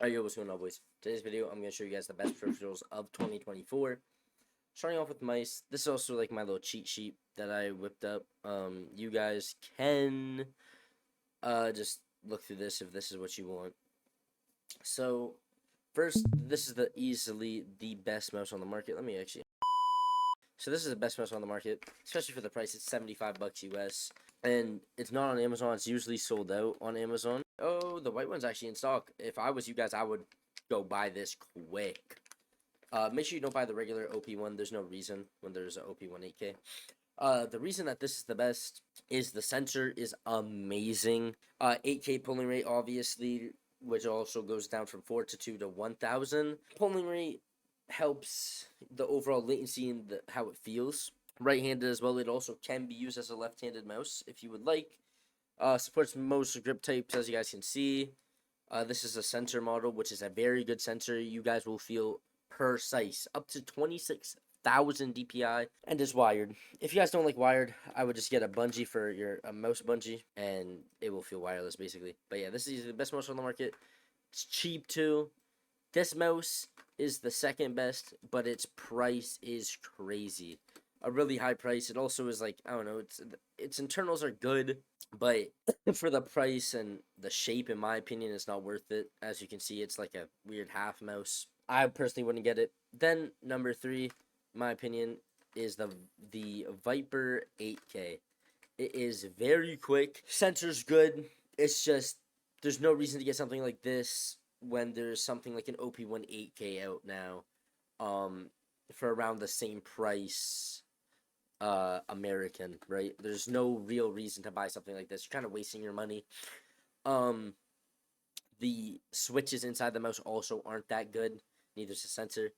Alright, yo, what's going on, boys? Today's video, I'm going to show you guys the best peripherals of 2024. Starting off with mice, this is also like my little cheat sheet that I whipped up. You guys can just look through this if this is what you want. So, first, this is easily the best mouse on the market. So this is the best mouse on the market, especially for the price. It's 75 bucks US, and it's not on Amazon. It's usually sold out on Amazon. Oh, the white one's actually in stock. If I was you guys, I would go buy this quick. Make sure you don't buy the regular OP one. There's no reason when there's an OP one 8K. The reason that this is the best is the sensor is amazing. 8K polling rate, obviously, which also goes down from 422 to 1000. Polling rate helps the overall latency and how it feels. Right-handed as well. It also can be used as a left-handed mouse if you would like. Supports most grip types, as you guys can see. This is a sensor model, which is a very good sensor. You guys will feel precise, up to 26,000 DPI, and is wired. If you guys don't like wired, I would just get a bungee for a mouse bungee, and it will feel wireless, basically. But yeah, this is the best mouse on the market. It's cheap, too. This mouse is the second best, but its price is crazy. A really high price. It also is like, I don't know, its internals are good, but for the price and the shape, in my opinion, it's not worth it. As you can see, it's like a weird half mouse. I personally wouldn't get it. Then number 3, in my opinion, is the Viper 8K. It is very quick. Sensor's good. It's just there's no reason to get something like this when there's something like an OP1 8K out now, for around the same price, American, right? There's no real reason to buy something like this. You're kind of wasting your money. The switches inside the mouse also aren't that good. Neither is the sensor.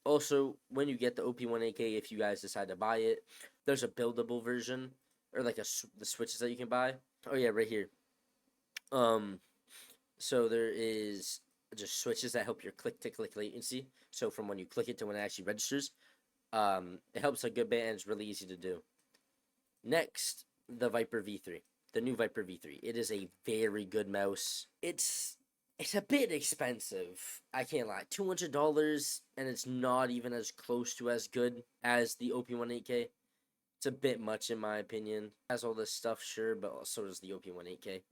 Also, when you get the OP1 8K, if you guys decide to buy it, there's a buildable version, or like the switches that you can buy. Oh yeah, right here. So there is just switches that help your click-to-click latency. So from when you click it to when it actually registers. It helps a good bit, and it's really easy to do. Next, the Viper V3. The new Viper V3. It is a very good mouse. It's a bit expensive. I can't lie. $200, and it's not even as close to as good as the OP1 8K. It's a bit much, in my opinion. It has all this stuff, sure, but so does the OP1 8K.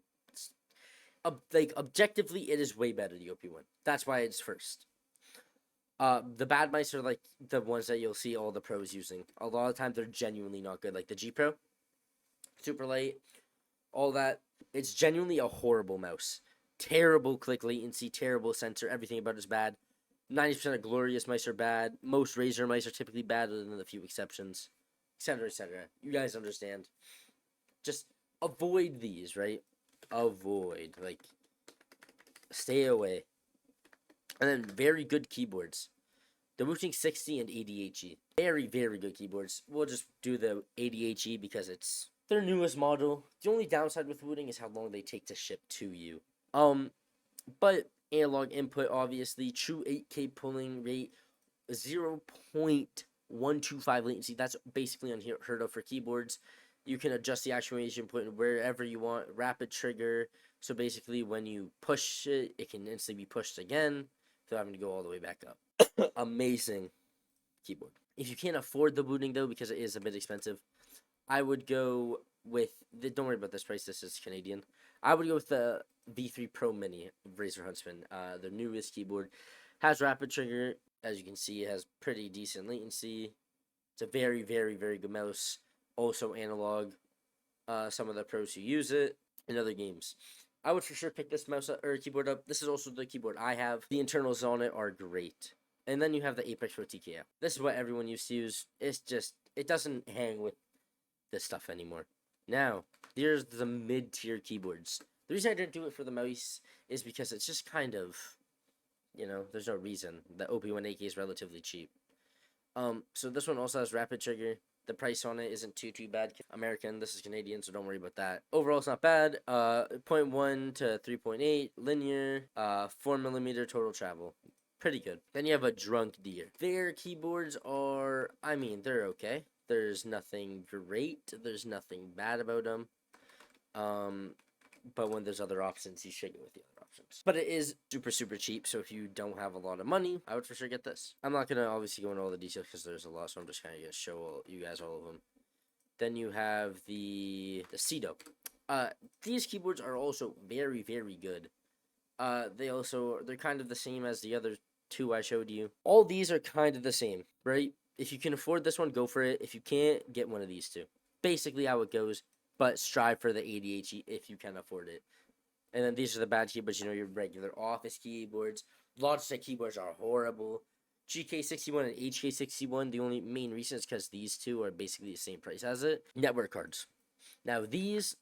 Like, objectively, it is way better, the OP1. That's why it's first. The bad mice are like the ones that you'll see all the pros using. A lot of times they're genuinely not good. Like the G Pro, super light, all that. It's genuinely a horrible mouse. Terrible click latency, terrible sensor. Everything about it is bad. 90% of glorious mice are bad. Most Razer mice are typically bad, other than a few exceptions, etc., etc. You guys understand. Just avoid these, right? Avoid, like, stay away. And then very good keyboards. The Routing 60 and ADHE. Very, very good keyboards. We'll just do the ADHE because it's their newest model. The only downside with Routing is how long they take to ship to you. But analog input, obviously. True 8K polling rate. 0.125 latency. That's basically unheard of for keyboards. You can adjust the actuation point wherever you want. Rapid trigger. So basically when you push it, it can instantly be pushed again without having to go all the way back up. Amazing keyboard. If you can't afford the booting, though, because it is a bit expensive, I would go with don't worry about this price, this is Canadian. I would go with the V3 Pro Mini Razer Huntsman. The newest keyboard. Has rapid trigger. As you can see, it has pretty decent latency. It's a very, very, very good mouse. Also analog. Some of the pros who use it in other games. I would for sure pick this mouse or keyboard up. This is also the keyboard I have. The internals on it are great. And then you have the Apex Pro TKO. This is what everyone used to use. It's just, it doesn't hang with this stuff anymore. Now, here's the mid-tier keyboards. The reason I didn't do it for the mouse is because it's just kind of, you know, there's no reason. The OP1 8K is relatively cheap. So this one also has rapid trigger. The price on it isn't too bad. American, this is Canadian, so don't worry about that. Overall, it's not bad. 0.1 to 3.8 linear. 4mm total travel. Pretty good. Then you have a Drunk Deer. Their keyboards are, I mean, they're okay. There's nothing great. There's nothing bad about them. But when there's other options, you should go with the other options. But it is super cheap, so if you don't have a lot of money, I would for sure get this. I'm not gonna obviously go into all the details because there's a lot, so I'm just kind of gonna show you guys all of them. Then you have the Cedo. These keyboards are also very good. They're kind of the same as the other two I showed you. All these are kind of the same, right? If you can afford this one, go for it. If you can't, get one of these two. Basically how it goes, but strive for the ADHD if you can afford it. And then these are the bad keyboards, your regular office keyboards. Logitech keyboards are horrible. GK61 and HK61, the only main reason is because these two are basically the same price as it. Network cards. Now these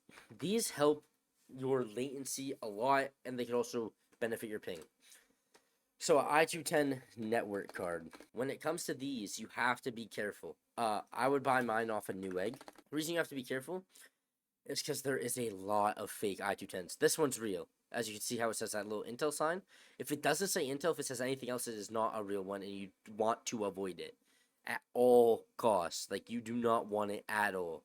help your latency a lot, and they can also benefit your ping. So i210 network card. When it comes to these, you have to be careful. I would buy mine off a Newegg. The reason you have to be careful is because there is a lot of fake i210s. This one's real. As you can see how it says that little Intel sign. If it doesn't say Intel, if it says anything else, it is not a real one, and you want to avoid it at all costs. Like, you do not want it at all.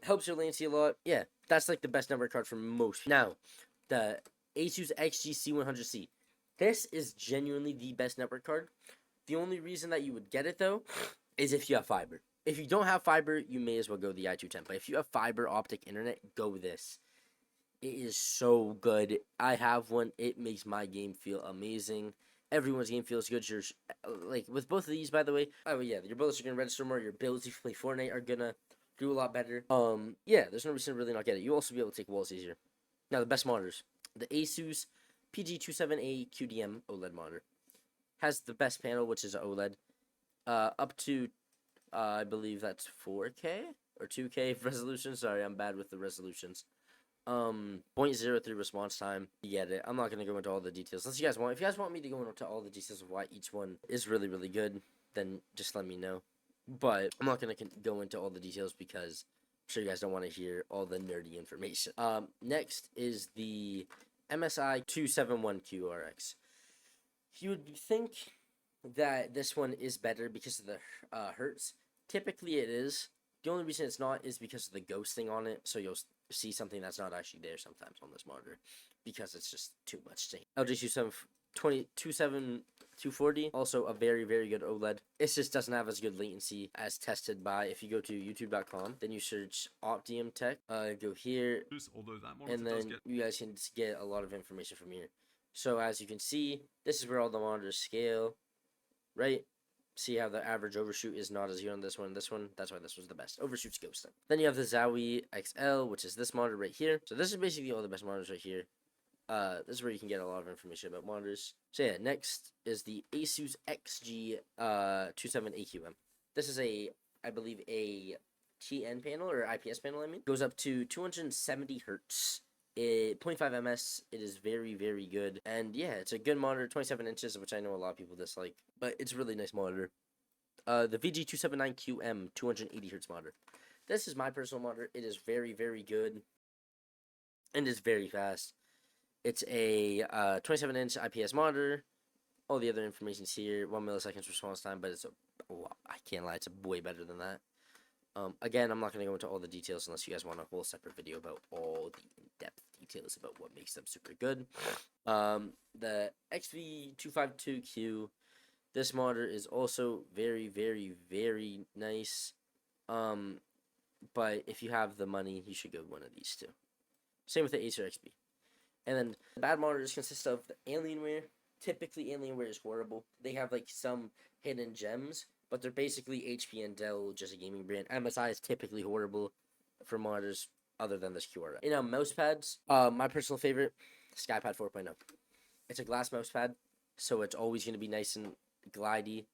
Helps your latency a lot. Yeah, that's like the best network card for most. Now, the Asus XG-C100C. This is genuinely the best network card. The only reason that you would get it, though, is if you have fiber. If you don't have fiber, you may as well go the i210. But if you have fiber optic internet, go this. It is so good. I have one. It makes my game feel amazing. Everyone's game feels good. You're, like, with both of these, by the way. Oh, yeah, your bullets are going to register more. Your builds, if you play Fortnite, are going to do a lot better. Yeah, there's no reason to really not get it. You'll also be able to take walls easier. Now, the best monitors. The Asus PG27A QDM OLED monitor. Has the best panel, which is OLED. Up to, I believe that's 4K or 2K resolution. Sorry, I'm bad with the resolutions. 0.03 response time. You get it. I'm not gonna go into all the details. Unless you guys want. If you guys want me to go into all the details of why each one is really good, then just let me know. But I'm not gonna go into all the details because I'm sure you guys don't want to hear all the nerdy information. Next is the MSI 271QRX. You would think that this one is better because of the hertz. Typically it is. The only reason it's not is because of the ghosting on it, so you'll see something that's not actually there sometimes on this monitor, because it's just too much to LG 240, also a very good OLED. It just doesn't have as good latency as tested by, if you go to youtube.com, then you search Optium Tech, go here, and then you guys can get a lot of information from here. So as you can see, this is where all the monitors scale, right? See how the average overshoot is not as good on this one. That's why this was the best. Overshoot's ghosting. Then you have the Zowie XL, which is this monitor right here. So this is basically all the best monitors right here. This is where you can get a lot of information about monitors. So yeah, next is the Asus XG27AQM. This is I believe a TN panel, or IPS panel, I mean. Goes up to 270 hertz. 0.5 ms. It is very good, and yeah, it's a good monitor. 27 inches, which I know a lot of people dislike, but it's a really nice monitor. The VG279QM 280 hertz monitor. This is my personal monitor. It is very good, and it's very fast. It's a 27-inch IPS monitor. All the other information's here. 1 milliseconds response time, but it's I can't lie, it's way better than that. Again, I'm not going to go into all the details unless you guys want a whole separate video about all the in-depth details about what makes them super good. The XV252Q, this monitor is also very nice. But if you have the money, you should go one of these two. Same with the Acer XB. And then the bad monitors consist of the Alienware. Typically, Alienware is horrible. They have like some hidden gems, but they're basically HP and Dell, just a gaming brand. MSI is typically horrible for monitors other than this QRX. You know, mouse pads, my personal favorite, SkyPad 4.0. It's a glass mouse pad, so it's always going to be nice and glidey.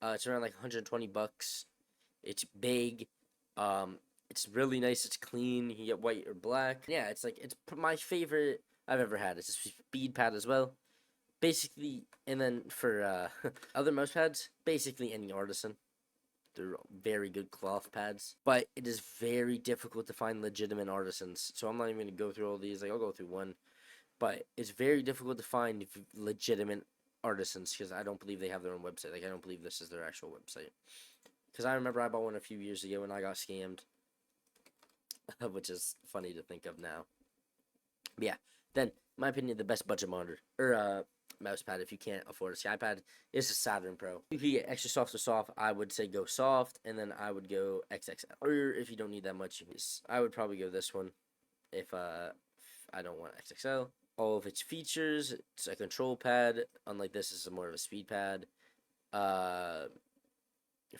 It's around like 120 bucks. It's big. It's really nice. It's clean. You can get white or black. Yeah, it's my favorite I've ever had. It's a speed pad as well. Basically, and then for other mouse pads, basically any Artisan. They're very good cloth pads, but it is very difficult to find legitimate Artisans. So I'm not even going to go through all these. Like, I'll go through one, but it's very difficult to find legitimate Artisans because I don't believe they have their own website. Like, I don't believe this is their actual website. Because I remember I bought one a few years ago and I got scammed, which is funny to think of now. But yeah, then my opinion, the best budget monitor or mouse pad if you can't afford a SkyPad is a Saturn Pro. If you get extra soft or soft, I would say go soft, and then I would go XXL. Or if you don't need that much, I would probably go this one if I don't want XXL. All of its features, it's a control pad. Unlike this, is more of a speed pad.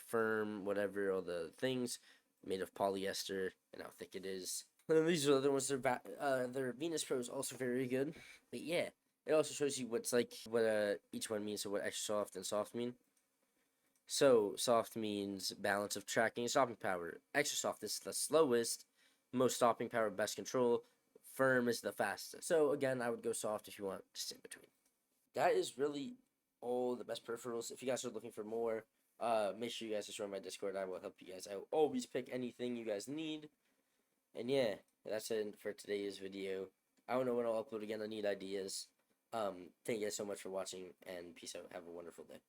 Firm, whatever, all the things, made of polyester, and how thick it is. And then these are the other ones. Their Venus Pro is also very good. But yeah, it also shows you what each one means. So what extra soft and soft mean. So soft means balance of tracking and stopping power. Extra soft is the slowest, most stopping power, best control. Firm is the fastest. So again, I would go soft if you want just in between. That is really all the best peripherals. If you guys are looking for more, make sure you guys join my Discord. I will help you guys. I will always pick anything you guys need. And yeah, that's it for today's video. I don't know when I'll upload again. I need ideas. Thank you guys so much for watching, and peace out. Have a wonderful day.